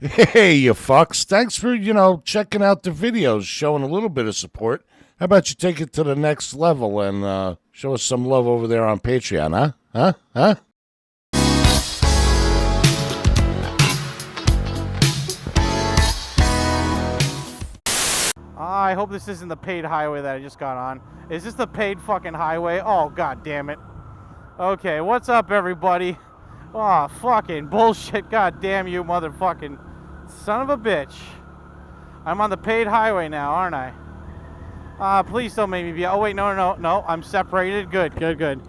Hey, you fucks. Thanks for, checking out the videos, showing a little bit of support. How about you take it to the next level and show us some love over there on Patreon, huh? Huh? Huh? I hope this isn't the paid highway that I just got on. Is this the paid fucking highway? Oh, god damn it. Okay, what's up, everybody? Oh, fucking bullshit. God damn you, motherfucking son of a bitch. I'm on the paid highway now, aren't I? Please don't make me be... Oh, wait, no. I'm separated. Good.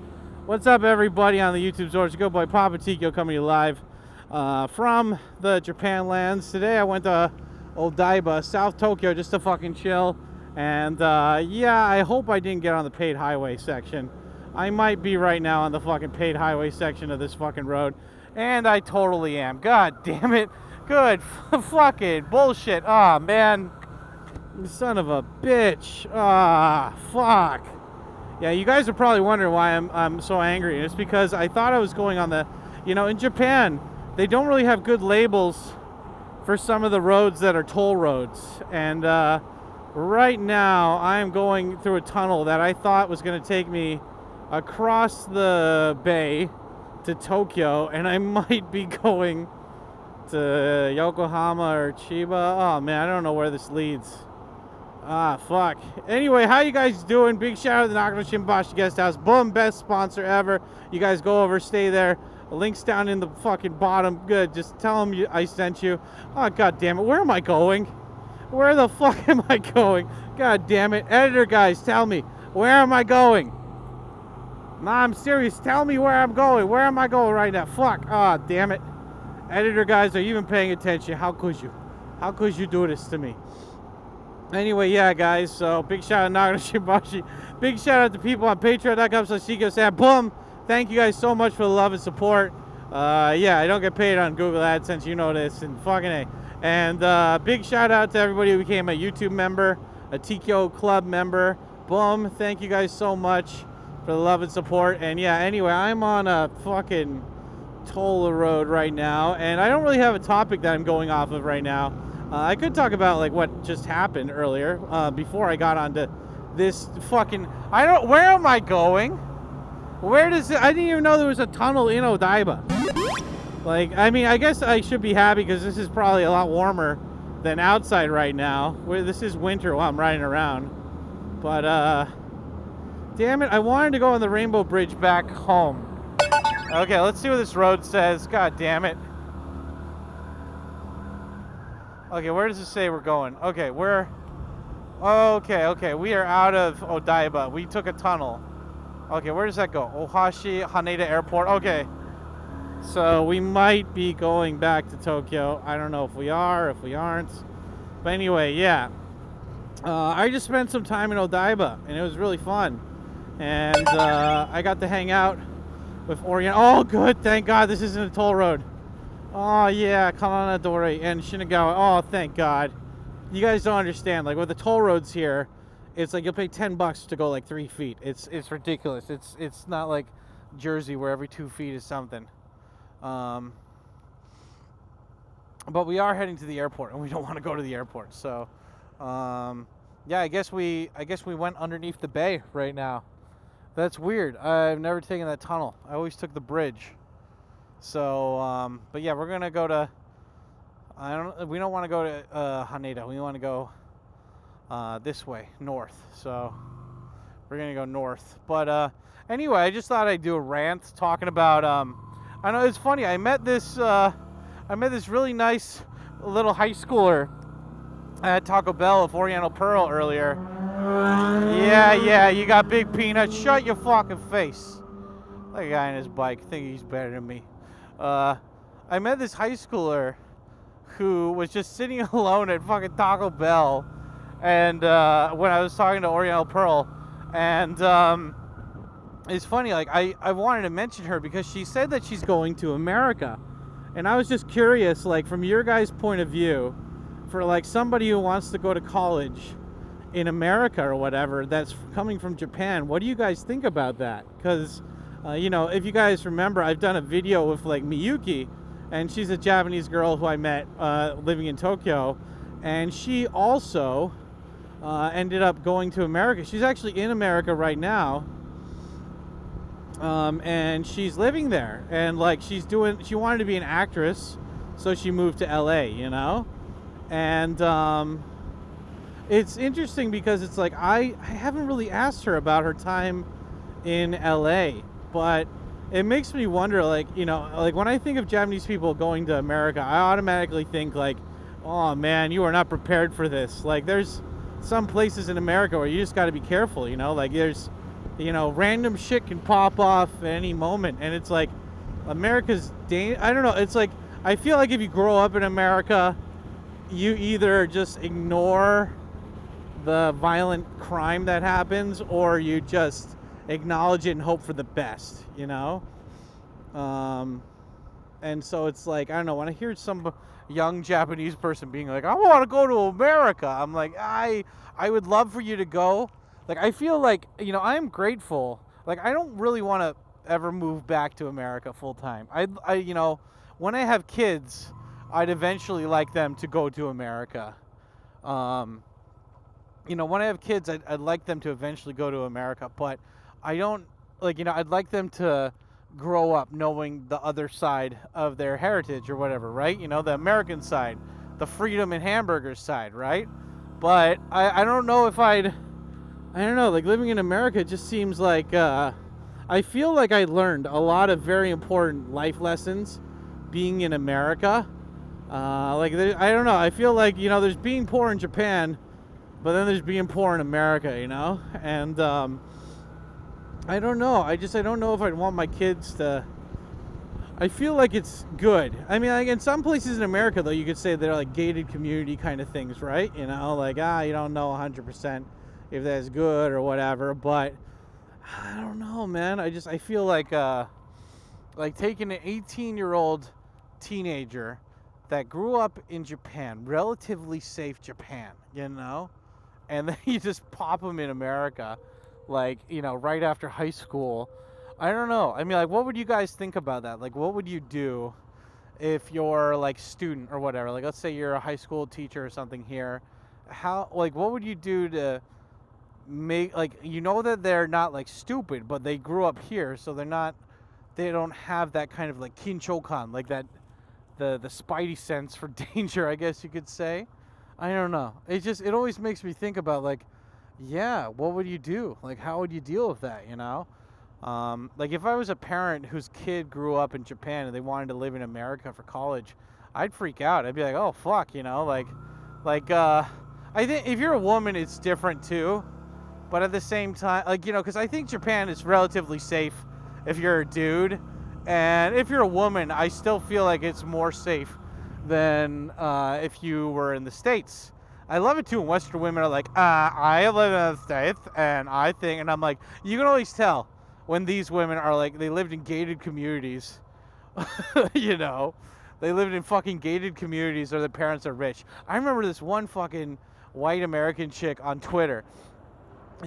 What's up, everybody, on the YouTube Zords? Go boy, Papa Tkyo coming to you live from the Japan lands. Today I went to Odaiba, South Tokyo, just to fucking chill. And yeah, I hope I didn't get on the paid highway section. I might be right now on the fucking paid highway section of this fucking road. And I totally am. God damn it. Good fucking bullshit. Ah, man. Son of a bitch. Ah, fuck. Yeah, you guys are probably wondering why I'm so angry. And it's because I thought I was going on the... in Japan, they don't really have good labels for some of the roads that are toll roads. And right now, I'm going through a tunnel that I thought was going to take me across the bay to Tokyo, and I might be going to Yokohama or Chiba. Oh man, I don't know where this leads. Ah, fuck. Anyway, how you guys doing? Big shout out to the Nakano Shimbashi Guest House. Boom, best sponsor ever. You guys go over, stay there. The link's down in the fucking bottom. Good, just tell them I sent you. Oh, god damn it. Where am I going? Where the fuck am I going? God damn it. Editor guys, tell me. Where am I going? Nah, I'm serious. Tell me where I'm going. Where am I going right now? Fuck. Ah, damn it. Editor guys, are you even paying attention? How could you? How could you do this to me? Anyway, yeah, guys. So, big shout out to Nakano Shimbashi. Big shout out to people on patreon.com/Tkyo. Boom. Thank you guys so much for the love and support. Yeah, I don't get paid on Google AdSense. You know this. And fucking A. And big shout out to everybody who became a YouTube member, a Tkyo Club member. Boom. Thank you guys so much for the love and support. And yeah, anyway, I'm on a fucking toll road right now, and I don't really have a topic that I'm going off of right now. I could talk about like what just happened earlier before I got onto this fucking... Where am I going? Where does it... I didn't even know there was a tunnel in Odaiba. Like, I mean, I guess I should be happy because this is probably a lot warmer than outside right now. Where this is winter while I'm riding around. But damn it, I wanted to go on the Rainbow Bridge back home. Okay, let's see what this road says. God damn it. Okay, where does it say we're going? Okay, we're... Okay, we are out of Odaiba. We took a tunnel. Okay, where does that go? Ohashi Haneda Airport. Okay. So, we might be going back to Tokyo. I don't know if we are, if we aren't. But anyway, yeah. I just spent some time in Odaiba, and it was really fun. And I got to hang out with Orient. Oh, good. Thank God this isn't a toll road. Oh, yeah. Kamanadori and Shinagawa. Oh, thank God. You guys don't understand. Like, with the toll roads here, it's like you'll pay $10 to go like 3 feet. It's ridiculous. It's not like Jersey where every 2 feet is something. But we are heading to the airport, and we don't want to go to the airport. So, yeah, I guess we went underneath the bay right now. That's weird. I've never taken that tunnel. I always took the bridge. So, but yeah, we're gonna go to... We don't want to go to Haneda. We want to go this way, north. So we're gonna go north. But anyway, I just thought I'd do a rant talking about... I know it's funny. I met this really nice little high schooler at Taco Bell of Oriental Pearl earlier. Yeah, you got big peanuts. Shut your fucking face. That guy on his bike, think he's better than me. I met this high schooler who was just sitting alone at fucking Taco Bell, and when I was talking to Oriental Pearl, and it's funny, like I wanted to mention her because she said that she's going to America, and I was just curious, like from your guys' point of view, for like somebody who wants to go to college in America or whatever that's coming from Japan, what do you guys think about that? Because if you guys remember, I've done a video with like Miyuki, and she's a Japanese girl who I met living in Tokyo, and she also ended up going to America. She's actually in America right now, and she's living there, and like she wanted to be an actress, so she moved to LA, you know. And it's interesting because it's like I haven't really asked her about her time in LA, but it makes me wonder, like, you know, like when I think of Japanese people going to America, I automatically think like, oh man, you are not prepared for this. Like, there's some places in America where you just got to be careful, you know, like there's, you know, random shit can pop off at any moment, and it's like America's I don't know, it's like I feel like if you grow up in America, you either just ignore the violent crime that happens, or you just acknowledge it and hope for the best, you know. And so it's like, I don't know, when I hear some young Japanese person being like, I want to go to America, I'm like, I would love for you to go. Like, I feel like, you know, I'm grateful. Like, I don't really want to ever move back to America full time. I you know, when I have kids, I'd eventually like them to go to America. You know, when I have kids, I'd like them to eventually go to America, but I don't, like, you know, I'd like them to grow up knowing the other side of their heritage or whatever, right? You know, the American side, the freedom and hamburgers side, right? But I don't know if I don't know, like living in America just seems like, I feel like I learned a lot of very important life lessons being in America. Like, I don't know, I feel like, you know, there's being poor in Japan, but then there's being poor in America, you know? And I don't know. I don't know if I'd want my kids to... I feel like it's good. I mean, like in some places in America, though, you could say they're like gated community kind of things, right? You know, like, you don't know 100% if that's good or whatever, but I don't know, man. I feel like taking an 18-year-old teenager that grew up in Japan, relatively safe Japan, you know? And then you just pop them in America, like, you know, right after high school. I don't know. I mean, like, what would you guys think about that? Like, what would you do if you're, like, student or whatever? Like, let's say you're a high school teacher or something here. Like, what would you do to make, like, you know that they're not, like, stupid, but they grew up here, so they don't have that kind of, like, kinchokan, like that, the spidey sense for danger, I guess you could say. I don't know. It always makes me think about, like, yeah, what would you do? Like, how would you deal with that, you know? Like, if I was a parent whose kid grew up in Japan and they wanted to live in America for college, I'd freak out. I'd be like, oh, fuck, you know? Like, I think if you're a woman, it's different, too. But at the same time, like, you know, because I think Japan is relatively safe if you're a dude. And if you're a woman, I still feel like it's more safe than if you were in the States. I love it too when Western women are like, I live in the States, and I think, and I'm like, you can always tell when these women are like, they lived in gated communities, you know, they lived in fucking gated communities, or their parents are rich. I remember this one fucking white American chick on Twitter.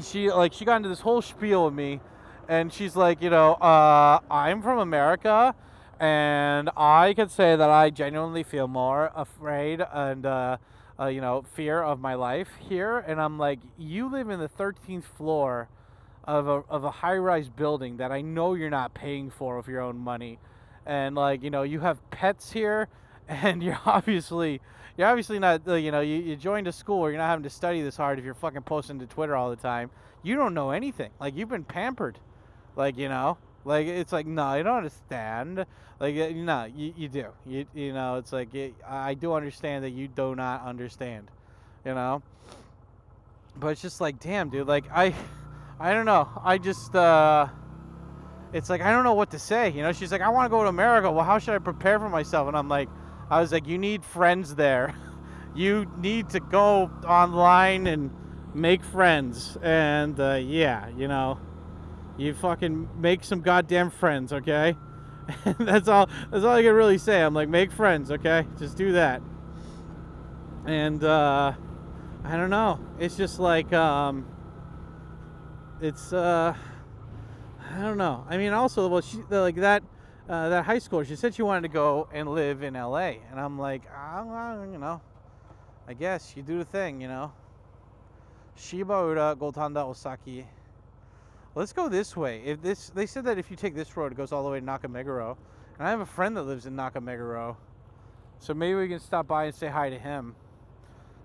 She got into this whole spiel with me, and she's like, you know, I'm from America, and I could say that I genuinely feel more afraid and, you know, fear of my life here. And I'm like, you live in the 13th floor of a high-rise building that I know you're not paying for with your own money. And, like, you know, you have pets here, and you're obviously not, you know, you joined a school where you're not having to study this hard if you're fucking posting to Twitter all the time. You don't know anything. Like, you've been pampered. Like, you know, like, it's like, no, you don't understand. Like, no, you do. You know, it's like, I do understand that you do not understand, you know? But it's just like, damn, dude, like, I don't know. I just, it's like, I don't know what to say, you know? She's like, I want to go to America. Well, how should I prepare for myself? And I was like, you need friends there. You need to go online and make friends. And, yeah, you know. You fucking make some goddamn friends, okay? That's all I can really say. I'm like, make friends, okay? Just do that. And I don't know. It's just like it's I don't know. I mean, also, well, like that. that high schooler, she said she wanted to go and live in LA. And I'm like, well, you know, I guess you do the thing, you know. Chiba ura Gotanda Osaki. Let's go this way. They said that if you take this road, it goes all the way to Nakameguro. And I have a friend that lives in Nakameguro. So maybe we can stop by and say hi to him.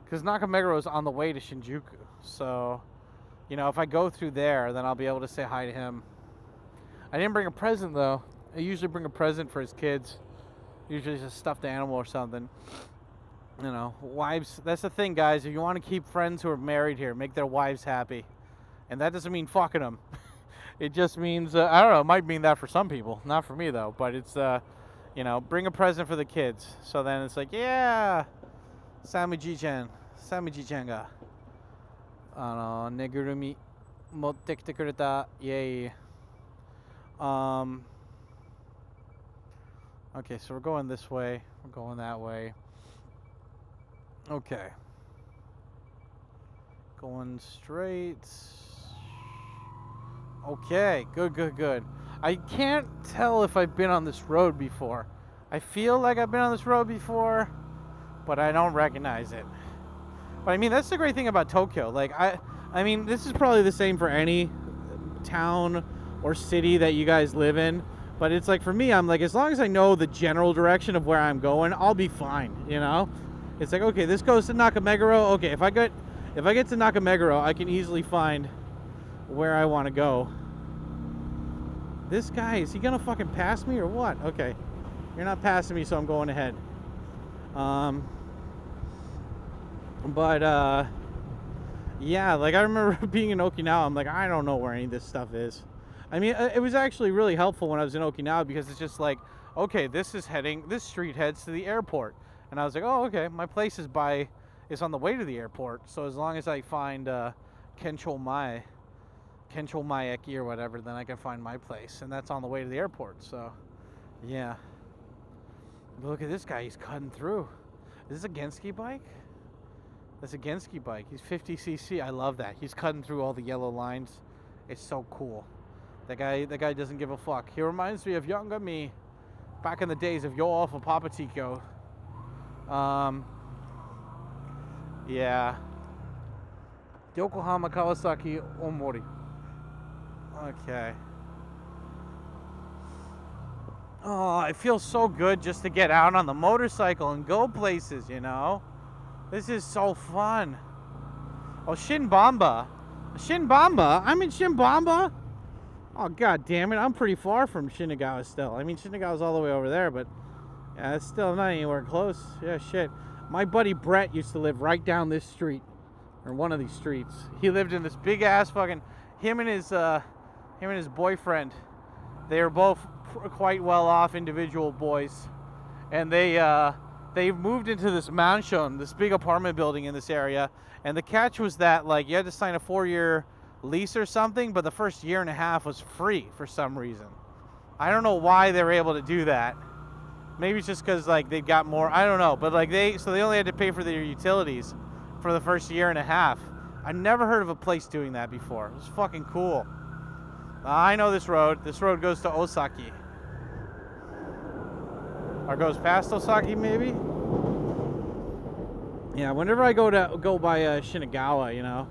Because Nakameguro is on the way to Shinjuku. So, you know, if I go through there, then I'll be able to say hi to him. I didn't bring a present, though. I usually bring a present for his kids. Usually it's a stuffed animal or something. You know, wives, that's the thing, guys. If you want to keep friends who are married here, make their wives happy. And that doesn't mean fucking them. It just means, I don't know, it might mean that for some people. Not for me, though. But it's, you know, bring a present for the kids. So then it's like, yeah, Samiji-chan ga, negurumi motte kite kureta. Yay. Okay, so we're going this way. We're going that way. Okay. Going straight. Okay, good. I can't tell if I've been on this road before. I feel like I've been on this road before, but I don't recognize it. But I mean, that's the great thing about Tokyo. Like, I mean, this is probably the same for any town or city that you guys live in. But it's like, for me, I'm like, as long as I know the general direction of where I'm going, I'll be fine, you know? It's like, okay, this goes to Nakameguro. Okay, if I get to Nakameguro, I can easily find where I want to go. This guy, is he gonna fucking pass me or what? Okay, you're not passing me, so I'm going ahead. Yeah, like I remember being in Okinawa, I'm like, I don't know where any of this stuff is. I mean, it was actually really helpful when I was in Okinawa, because it's just like, okay, this street heads to the airport. And I was like, oh, okay, my place is on the way to the airport. So as long as I find Kencho Maeki or whatever, then I can find my place. And that's on the way to the airport, so yeah. But look at this guy, he's cutting through. Is this a Genski bike? That's a Genski bike. He's 50cc. I love that. He's cutting through all the yellow lines. It's so cool. That guy doesn't give a fuck. He reminds me of younger me, back in the days of Yo Alpha Papa Tkyo. Yeah. Yokohama Kawasaki Omori. Okay. Oh, it feels so good just to get out on the motorcycle and go places, you know? This is so fun. Oh, Shinbamba. Shinbamba? I'm in Shinbamba? Oh, god damn it. I'm pretty far from Shinagawa still. I mean, Shinagawa's all the way over there, but yeah, it's still not anywhere close. Yeah, shit. My buddy Brett used to live right down this street, or one of these streets. He lived in this big ass fucking, him and his boyfriend, they were both quite well off individual boys, and they moved into this mansion, this big apartment building in this area. And the catch was that, like, you had to sign a 4-year lease or something, but the first year and a half was free for some reason. I don't know why they were able to do that. Maybe it's just because, like, they got more, I don't know, but like they only had to pay for their utilities for the first year and a half. I never heard of a place doing that before. It was fucking cool. I know this road. This road goes to Osaki. Or goes past Osaki, maybe? Yeah, whenever I go by Shinagawa, you know,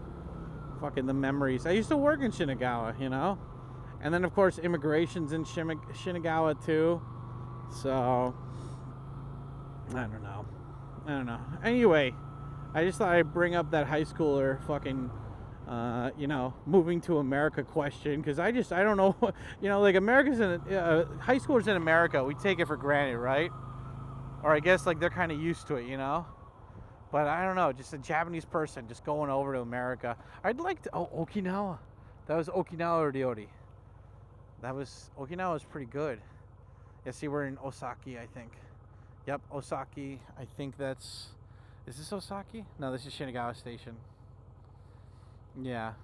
fucking the memories. I used to work in Shinagawa, you know, and then of course immigration's in Shinagawa too. So I don't know. Anyway, I just thought I'd bring up that high schooler fucking, you know, moving to America question, because I don't know, you know, like America's in high schoolers in America, we take it for granted, right? Or I guess like they're kind of used to it, you know. But I don't know, just a Japanese person just going over to America. I'd like to, Okinawa. That was Okinawa Ryori. Okinawa was pretty good. Yeah, see, we're in Osaki, I think. Yep, Osaki. I think is this Osaki? No, this is Shinagawa Station. Yeah.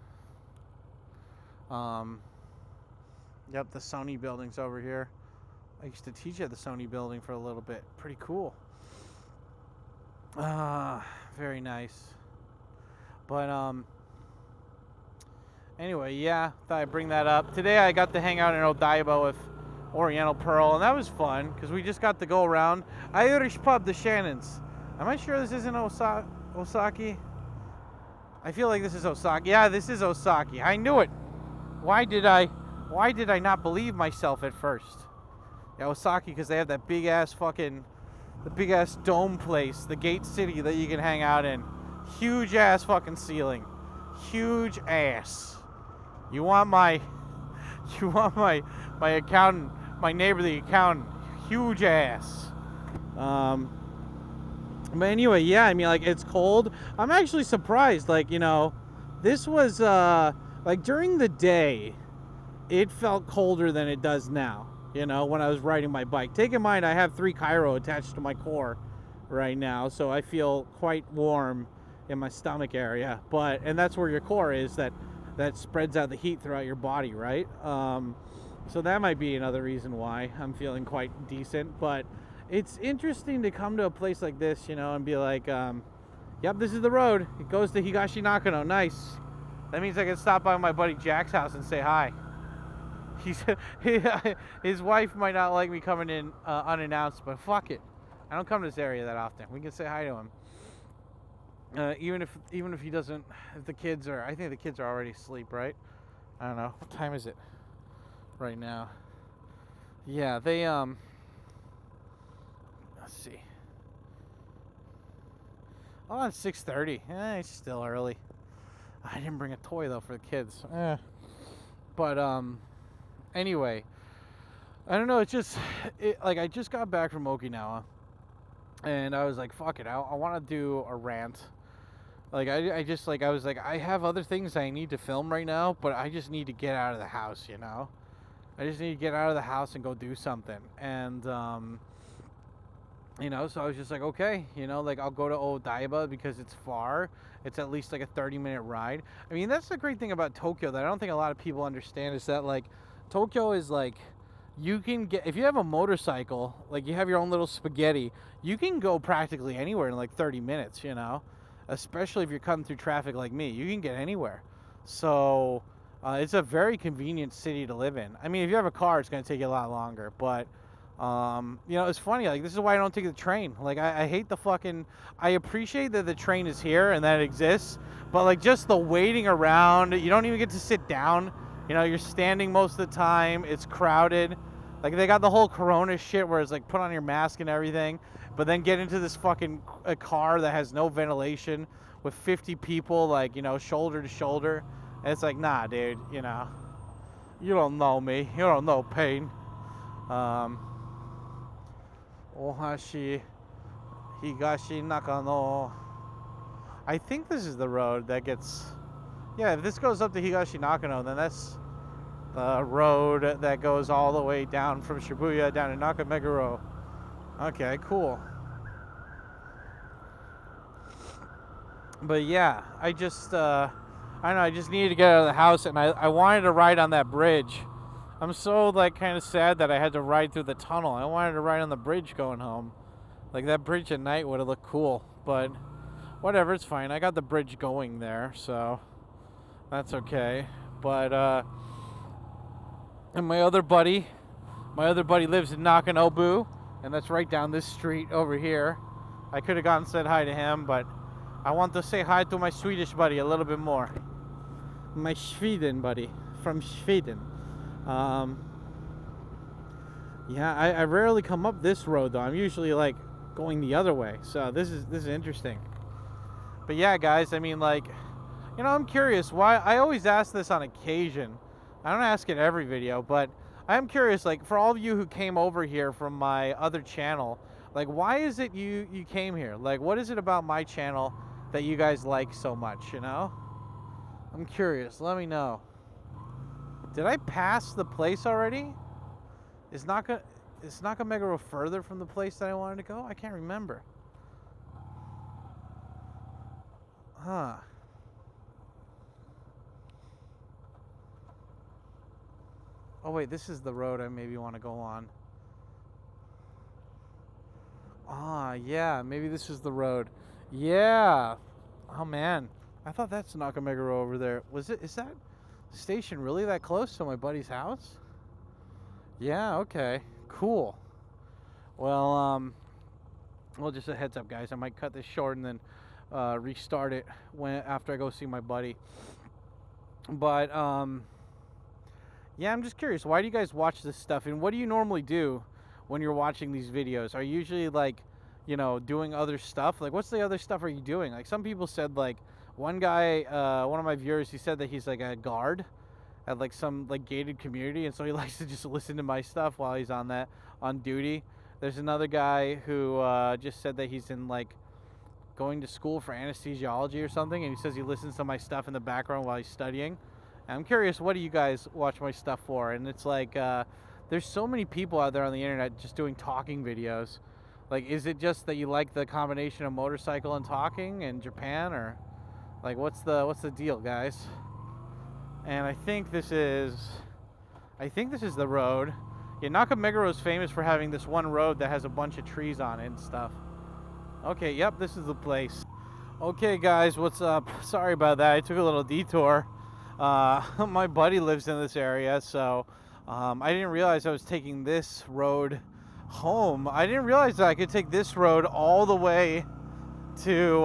Yep, the Sony building's over here. I used to teach at the Sony building for a little bit. Pretty cool. Very nice. But anyway, yeah, thought I'd bring that up. Today I got to hang out in Odaiba Oriental Pearl, and that was fun because we just got to go around. Irish pub, the Shannons. Am I sure this isn't Osaki? I feel like this is Osaki. Yeah, this is Osaki. I knew it. Why did I not believe myself at first? Yeah, Osaki, because they have that big ass fucking, the big ass dome place, the gate city that you can hang out in. Huge ass fucking ceiling. Huge ass. You want my accountant, my neighbor, the accountant. Huge ass. But anyway, yeah, I mean, like, it's cold. I'm actually surprised, like, you know, this was, like, during the day, it felt colder than it does now, you know, when I was riding my bike. Take in mind, I have 3 Cairo attached to my core right now, so I feel quite warm in my stomach area. But, and that's where your core is, that spreads out the heat throughout your body, right? So that might be another reason why I'm feeling quite decent. But it's interesting to come to a place like this, you know, and be like, yep, this is the road. It goes to Higashi Nakano. Nice. That means I can stop by my buddy Jack's house and say hi. His wife might not like me coming in unannounced, but fuck it. I don't come to this area that often. We can say hi to him. Even if he doesn't, if the kids are, I think the kids are already asleep, right? I don't know. What time is it right now? Yeah, they, let's see. Oh, it's 6:30. It's still early. I didn't bring a toy, though, for the kids. But, anyway. I don't know, it's just, like, I just got back from Okinawa. And I was like, fuck it, I want to do a rant. Like, I just, like, I was like, I have other things I need to film right now, but I just need to get out of the house, you know? I just need to get out of the house and go do something. And, you know, so I was just like, okay, you know, like, I'll go to Odaiba because it's far. It's at least like a 30-minute ride. I mean, that's the great thing about Tokyo that I don't think a lot of people understand is that, like, Tokyo is like, you can get, if you have a motorcycle, like you have your own little spaghetti, you can go practically anywhere in like 30 minutes, you know, especially if you're cutting through traffic like me. You can get anywhere. So it's a very convenient city to live in. I mean, if you have a car, it's going to take you a lot longer, but you know, it's funny, like, this is why I don't take the train. Like, I hate the fucking, I appreciate that the train is here and that it exists, but like, just the waiting around, you don't even get to sit down. You know, you're standing most of the time. It's crowded. Like, they got the whole corona shit where it's like, put on your mask and everything, but then get into this fucking a car that has no ventilation with 50 people, like, you know, shoulder to shoulder. And it's like, nah, dude, you know, you don't know me. You don't know pain. Ohashi Higashi Nakano. I think this is the road that gets... Yeah, if this goes up to Higashi Nakano, then that's the road that goes all the way down from Shibuya down to Nakameguro. Okay, cool. But yeah, I just, I don't know, I just needed to get out of the house, and I wanted to ride on that bridge. I'm so, like, kind of sad that I had to ride through the tunnel. I wanted to ride on the bridge going home. Like, that bridge at night would have looked cool, but whatever, it's fine. I got the bridge going there, so... That's okay. But and my other buddy lives in Nakanobu, and that's right down this street over here. I could have gone and said hi to him, but I want to say hi to my Swedish buddy a little bit more. My Sweden buddy from Sweden. Yeah, I rarely come up this road though. I'm usually like going the other way. So this is interesting. But yeah, guys, I mean, like, you know, I'm curious why. I always ask this on occasion. I don't ask it every video, but I'm curious, like, for all of you who came over here from my other channel, like, why is it you came here? Like, what is it about my channel that you guys like so much, you know? I'm curious. Let me know. Did I pass the place already? Is Nakameguro further from the place that I wanted to go? I can't remember. Huh. Oh wait, this is the road I maybe want to go on. Ah, yeah, maybe this is the road. Yeah. Oh man, I thought that's Nakameguro over there. Is that station really that close to my buddy's house? Yeah, okay. Cool. Well, just a heads up, guys. I might cut this short and then restart it after I go see my buddy. But yeah, I'm just curious. Why do you guys watch this stuff, and what do you normally do when you're watching these videos? Are you usually like, doing other stuff? Like, what's the other stuff are you doing? Like, some people said, like, one guy, one of my viewers, he said that he's like a guard at like some like gated community, and so he likes to just listen to my stuff while he's on duty. There's another guy who just said that he's in like going to school for anesthesiology or something, and he says he listens to my stuff in the background while he's studying. And I'm curious, what do you guys watch my stuff for? And it's like, there's so many people out there on the internet just doing talking videos. Like, is it just that you like the combination of motorcycle and talking in Japan, or like what's the deal, guys? And I think this is the road. Yeah, Nakameguro is famous for having this one road that has a bunch of trees on it and stuff. Okay, yep, this is the place. Okay, guys, what's up? Sorry about that. I took a little detour. My buddy lives in this area, so I didn't realize I was taking this road home. I didn't realize that I could take this road all the way to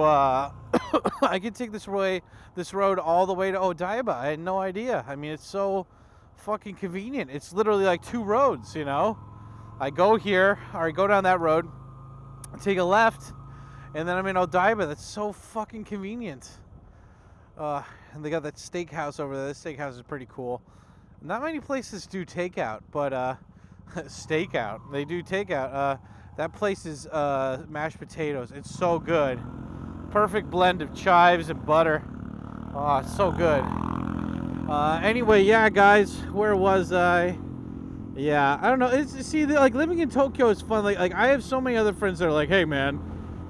I could take this road all the way to Odaiba. I had no idea. I mean, it's so fucking convenient. It's literally like 2 roads, I go here, or I go down that road, take a left, and then I'm in Odaiba. That's so fucking convenient. And they got that steakhouse over there. This steakhouse is pretty cool. Not many places do takeout, but stakeout. They do takeout. That place is mashed potatoes. It's so good. Perfect blend of chives and butter. Oh, it's so good. Anyway, yeah, guys, where was I? Yeah, I don't know. See, like, living in Tokyo is fun. Like I have so many other friends that are like, hey, man,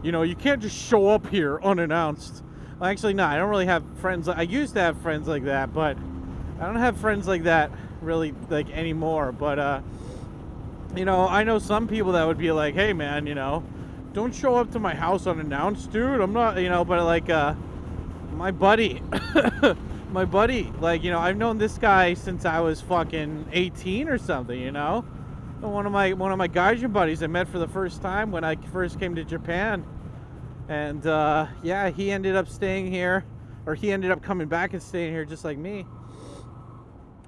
you can't just show up here unannounced. Well, actually, no, I don't really have friends. I used to have friends like that, but I don't have friends like that really, like, anymore. But I know some people that would be like, hey, man, don't show up to my house unannounced, dude. I'm not, but like, my buddy, like, I've known this guy since I was fucking 18 or something, One of my gaijin buddies I met for the first time when I first came to Japan. And yeah, he ended up staying here, or he ended up coming back and staying here just like me.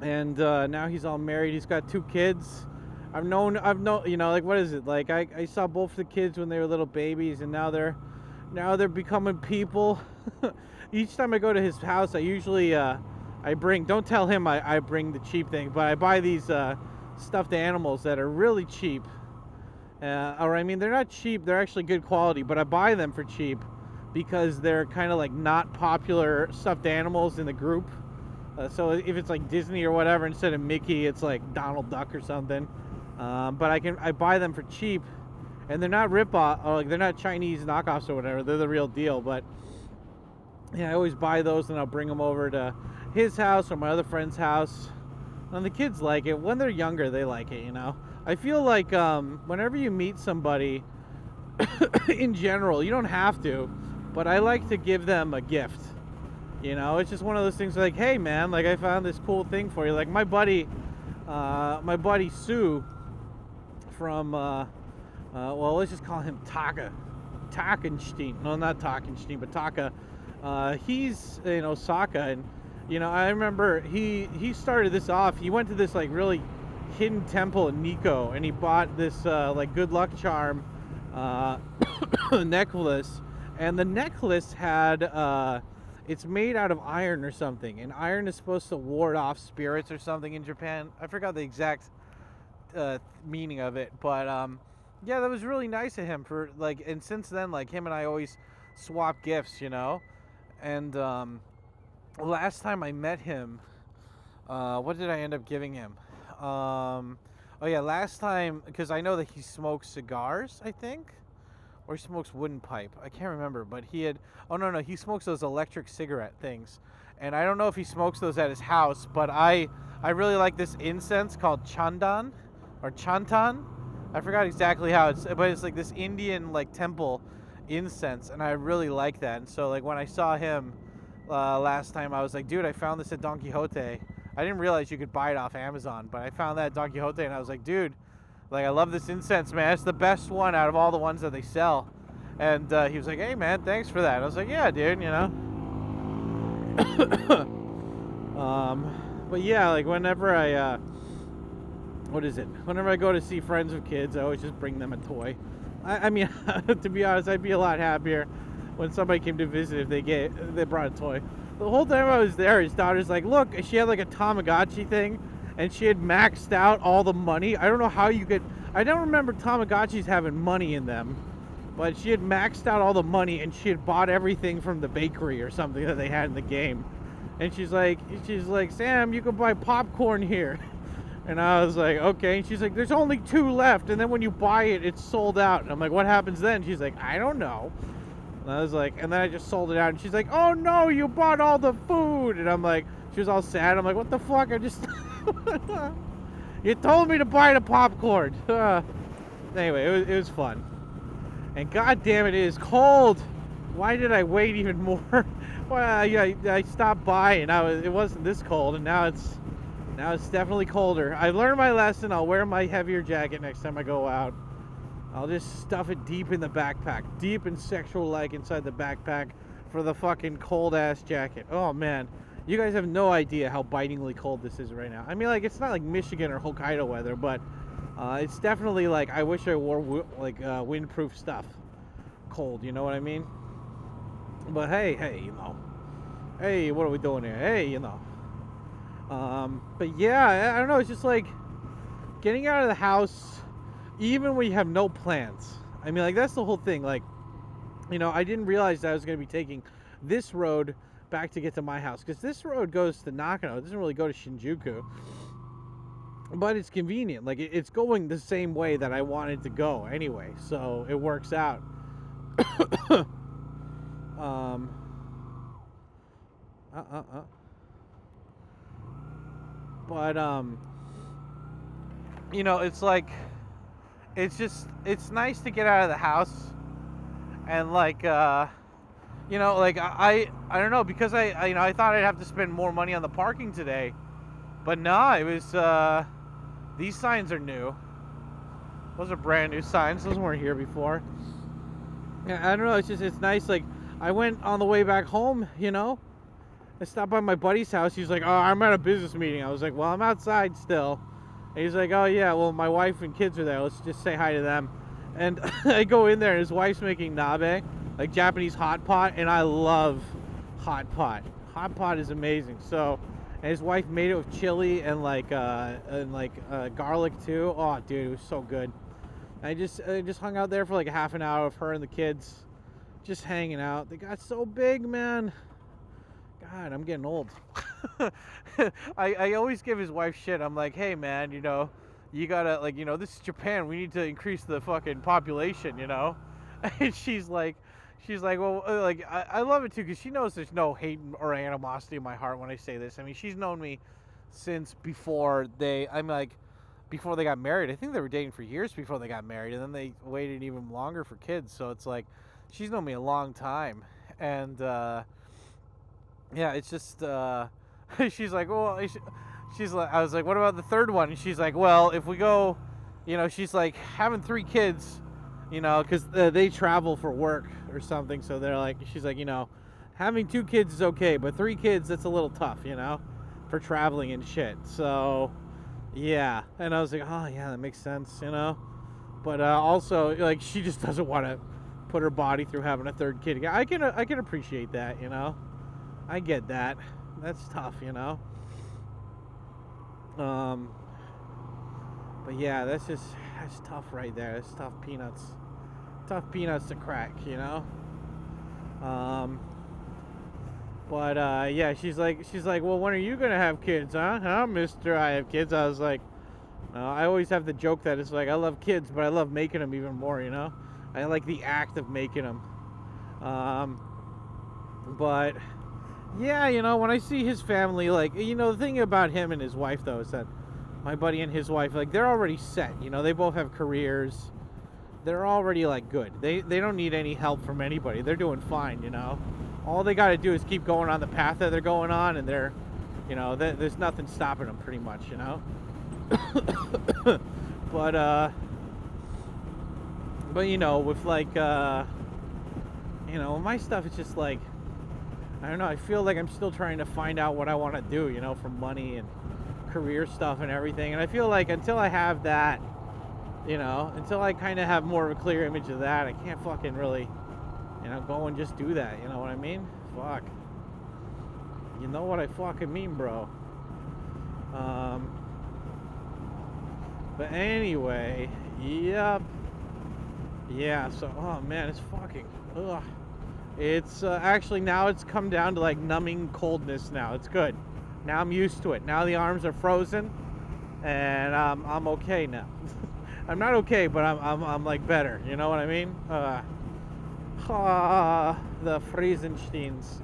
And now he's all married. He's got 2 kids. I've known, like, what is it? Like, I saw both the kids when they were little babies, and now they're becoming people. Each time I go to his house, I usually, don't tell him I bring the cheap thing, but I buy these stuffed animals that are really cheap. Or, I mean, they're not cheap, they're actually good quality, but I buy them for cheap because they're kind of like not popular stuffed animals in the group. So if it's like Disney or whatever, instead of Mickey, it's like Donald Duck or something. But I buy them for cheap, and they're not rip-off, or like, they're not Chinese knockoffs or whatever, they're the real deal. But yeah, I always buy those, and I'll bring them over to his house or my other friend's house. And the kids like it. When they're younger, they like it, I feel like whenever you meet somebody, in general, you don't have to, but I like to give them a gift. It's just one of those things like, hey, man, like, I found this cool thing for you. Like, my buddy Sue from, well, let's just call him Takenstein. No, not Takenstein, but Taka. He's in Osaka, and I remember he started this off. He went to this like really hidden temple in Nikko, and he bought this like good luck charm necklace, and the necklace had it's made out of iron or something, and iron is supposed to ward off spirits or something in Japan. I forgot the exact meaning of it, but yeah, that was really nice of him for like. And since then, like, him and I always swap gifts, and last time I met him, what did I end up giving him? Oh yeah, last time, because I know that he smokes cigars, I think, or he smokes wooden pipe. I can't remember, but he had. Oh no, he smokes those electric cigarette things, and I don't know if he smokes those at his house, but I really like this incense called chandan or chantan. I forgot exactly how but it's like this Indian like temple incense, and I really like that. And so like when I saw him last time, I was like, dude, I found this at Don Quixote. I didn't realize you could buy it off Amazon, but I found that at Don Quixote, and I was like, dude, like, I love this incense, man. It's the best one out of all the ones that they sell. And he was like, hey, man, thanks for that. I was like, yeah, dude, you know. But yeah, like, whenever I, whenever I go to see friends with kids, I always just bring them a toy. I mean, to be honest, I'd be a lot happier when somebody came to visit if they brought a toy. The whole time I was there, his daughter's like, look, she had like a Tamagotchi thing, and she had maxed out all the money. I don't know how you could, I don't remember Tamagotchis having money in them, but she had maxed out all the money, and she had bought everything from the bakery or something that they had in the game. And she's like, Sam, you can buy popcorn here. And I was like, okay. And she's like, there's only 2 left, and then when you buy it, it's sold out. And I'm like, what happens then? She's like, I don't know. And I was like, and then I just sold it out, and she's like, oh no, you bought all the food. And I'm like, she was all sad. I'm like, what the fuck? I just, you told me to buy the popcorn. Anyway, it was fun. And god damn it is cold. Why did I wait even more? Well, yeah, I stopped by, and it wasn't this cold, and now it's definitely colder. I learned my lesson. I'll wear my heavier jacket next time I go out. I'll just stuff it deep in the backpack, deep and sexual-like inside the backpack for the fucking cold-ass jacket. Oh, man. You guys have no idea how bitingly cold this is right now. I mean, like, it's not like Michigan or Hokkaido weather, but it's definitely like, I wish I wore, like, windproof stuff. Cold, you know what I mean? But hey, you know. Hey, what are we doing here? Hey, you know. But yeah, I don't know, it's just like getting out of the house even when you have no plans. I mean, like, that's the whole thing. Like, you know, I didn't realize that I was going to be taking this road back to get to my house, because this road goes to Nakano. It doesn't really go to Shinjuku, but it's convenient. Like, it's going the same way that I wanted to go anyway, so it works out. But you know, it's like, it's nice to get out of the house, and like, you know, like, I don't know, because I you know, I thought I'd have to spend more money on the parking today, but nah, it was, these signs are new. Those are brand new signs. Those weren't here before. Yeah, I don't know, it's nice. Like, I went on the way back home, you know, I stopped by my buddy's house. He's like, oh, I'm at a business meeting. I was like, well, I'm outside still. And he's like, oh yeah, well, my wife and kids are there. Let's just say hi to them. And I go in there, and his wife's making nabe, like Japanese hot pot, and I love hot pot. Hot pot is amazing. So, and his wife made it with chili and like garlic too. Oh, dude, it was so good. I just hung out there for like a half an hour with her and the kids, just hanging out. They got so big, man. God, I'm getting old. I always give his wife shit. I'm like, hey, man, you know, you gotta, like, you know, this is Japan. We need to increase the fucking population, you know? And she's like, well, like, I love it too, because she knows there's no hate or animosity in my heart when I say this. I mean, she's known me since before they got married. I think they were dating for years before they got married, and then they waited even longer for kids. So it's like, she's known me a long time. And, yeah, it's just, she's like, well, she's like, I was like, what about the third one? And she's like, well, if we go, you know, she's like, having 3 kids, you know, because they travel for work or something. So they're like, she's like, you know, having 2 kids is okay, but 3 kids, that's a little tough, you know, for traveling and shit. So, yeah. And I was like, oh, yeah, that makes sense, you know. But also, like, she just doesn't want to put her body through having a 3rd kid. I can appreciate that, you know. I get that. That's tough, you know. But yeah, that's tough right there. That's tough peanuts. Tough peanuts to crack, you know. But yeah, she's like, well, when are you gonna have kids, huh, Mister? I have kids. I was like, no, I always have the joke that it's like, I love kids, but I love making them even more, you know. I like the act of making them. But yeah, you know, when I see his family, like, you know, the thing about him and his wife, though, is that my buddy and his wife, like, they're already set, you know, they both have careers, they're already, like, good, they don't need any help from anybody, they're doing fine, you know, all they got to do is keep going on the path that they're going on, and they're You know, there's nothing stopping them, pretty much. You know. But you know, with like you know, my stuff is just like, I don't know, I feel like I'm still trying to find out what I want to do, you know, for money and career stuff and everything. And I feel like until I have that, you know, until I kind of have more of a clear image of that, I can't fucking really, you know, go and just do that. You know what I mean? Fuck. You know what I fucking mean, bro. But anyway, yep. Yeah, so, oh man, it's fucking, ugh. It's actually, now it's come down to like numbing coldness now. It's good. Now I'm used to it. Now the arms are frozen, and I'm okay now. I'm not okay, but I'm like better. You know what I mean? The Friesensteins.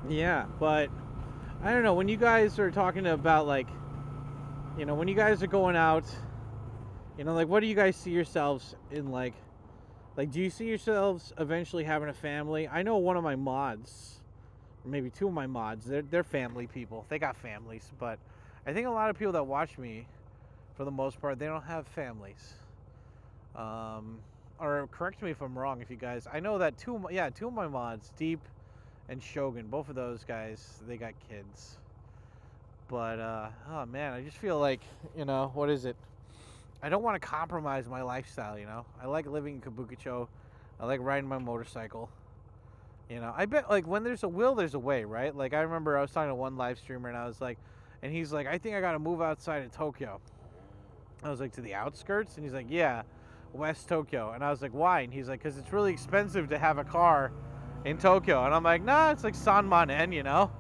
Yeah, but I don't know. When you guys are talking about like, you know, when you guys are going out, you know, like, what do you guys see yourselves in, like, do you see yourselves eventually having a family? I know one of my mods, or maybe two of my mods, they're family people. They got families, but I think a lot of people that watch me, for the most part, they don't have families. Or correct me if I'm wrong, if you guys, I know that two of my mods, Deep and Shogun, both of those guys, they got kids. But, oh man, I just feel like, you know, what is it? I don't want to compromise my lifestyle, you know? I like living in Kabukicho. I like riding my motorcycle. You know, I bet, like, when there's a will, there's a way, right? Like, I remember I was talking to one live streamer, and I was like, and he's like, I think I got to move outside of Tokyo. I was like, to the outskirts? And he's like, yeah, West Tokyo. And I was like, why? And he's like, because it's really expensive to have a car in Tokyo. And I'm like, nah, it's like Sanmanen, you know?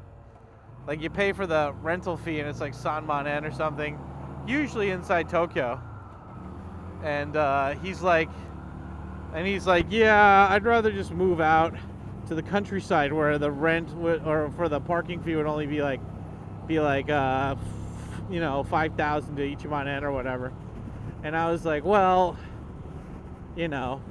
Like, you pay for the rental fee, and it's like Sanmanen or something, usually inside Tokyo. And he's like, yeah, I'd rather just move out to the countryside where the rent or for the parking fee would only be like you know, 5,000 to Ichiban or whatever. And I was like, well, you know,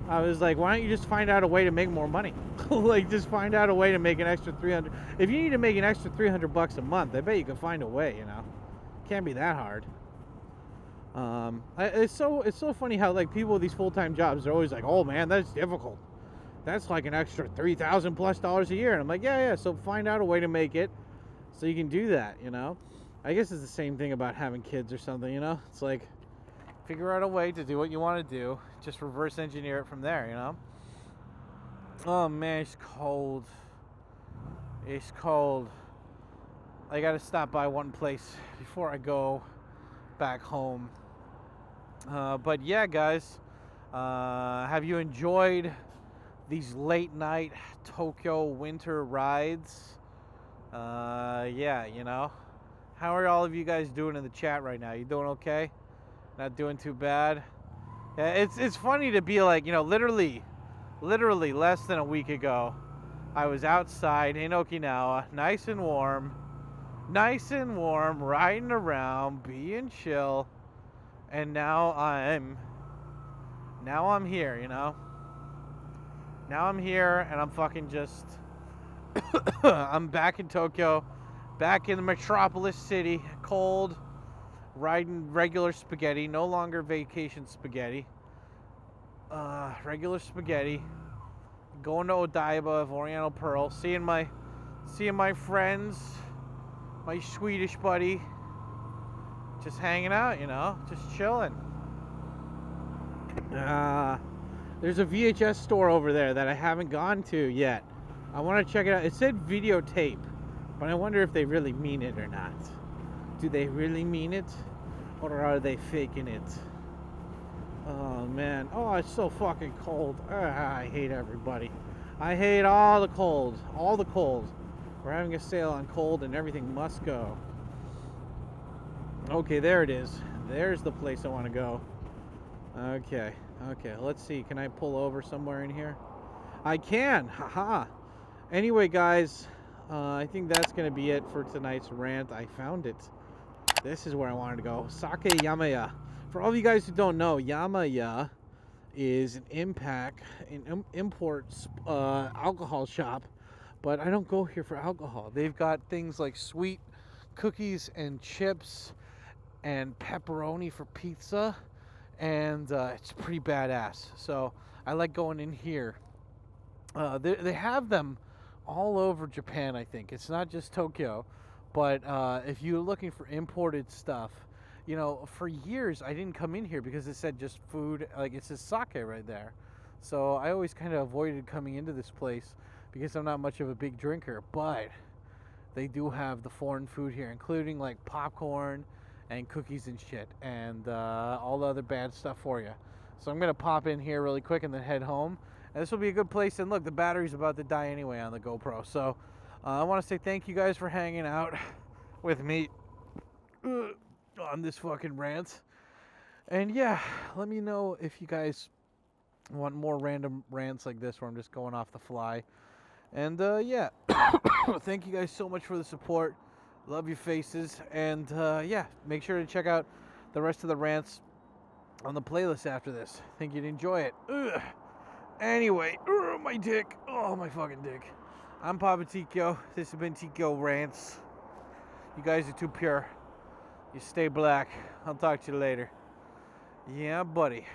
I was like, why don't you just find out a way to make more money? Like, just find out a way to make an extra 300. If you need to make an extra $300 a month, I bet you can find a way, you know. Can't be that hard. It's so funny how, like, people with these full-time jobs are always like, oh man, that's difficult. That's like an extra $3,000+ a year. And I'm like, yeah, so find out a way to make it so you can do that, you know. I guess it's the same thing about having kids or something, you know. It's like, figure out a way to do what you want to do, just reverse engineer it from there, you know. Oh man, it's cold. It's cold. I gotta stop by one place before I go back home. But yeah, guys, have you enjoyed these late night Tokyo winter rides? Yeah, you know, how are all of you guys doing in the chat right now? You doing okay? Not doing too bad? Yeah, it's funny to be like, you know, literally less than a week ago, I was outside in Okinawa, nice and warm, riding around, being chill. And now I'm here, you know. Now I'm here, and I'm fucking just, I'm back in Tokyo, back in the metropolis city, cold, riding regular spaghetti, no longer vacation spaghetti. Regular spaghetti, going to Odaiba of Oriental Pearl, seeing my friends, my Swedish buddy. Just hanging out, you know, just chilling. There's a VHS store over there that I haven't gone to yet. I want to check it out. It said videotape, but I wonder if they really mean it or not. Do they really mean it, or are they faking it? Oh man, oh, it's so fucking cold. I hate everybody. I hate all the cold. We're having a sale on cold, and everything must go. Okay, there it is. There's the place I want to go. Okay, let's see. Can I pull over somewhere in here? I can! Haha! Anyway, guys, I think that's going to be it for tonight's rant. I found it. This is where I wanted to go. Sake Yamaya. For all of you guys who don't know, Yamaya is an import alcohol shop but I don't go here for alcohol. They've got things like sweet cookies and chips and pepperoni for pizza, and it's pretty badass. So I like going in here. They have them all over Japan, I think. It's not just Tokyo, but if you're looking for imported stuff, you know, for years I didn't come in here because it said just food, like it says sake right there. So I always kind of avoided coming into this place because I'm not much of a big drinker, but they do have the foreign food here, including like popcorn and cookies and shit, and all the other bad stuff for you. So I'm gonna pop in here really quick and then head home. And this will be a good place. And look, the battery's about to die anyway on the GoPro. So I want to say thank you guys for hanging out with me on this fucking rant. And yeah, let me know if you guys want more random rants like this where I'm just going off the fly. And yeah, thank you guys so much for the support. Love your faces. And yeah, make sure to check out the rest of the rants on the playlist after this. Think you'd enjoy it. Anyway, my dick. Oh, my fucking dick. I'm Papa Tkyo. This has been Tkyo Rants. You guys are too pure. You stay black. I'll talk to you later. Yeah, buddy.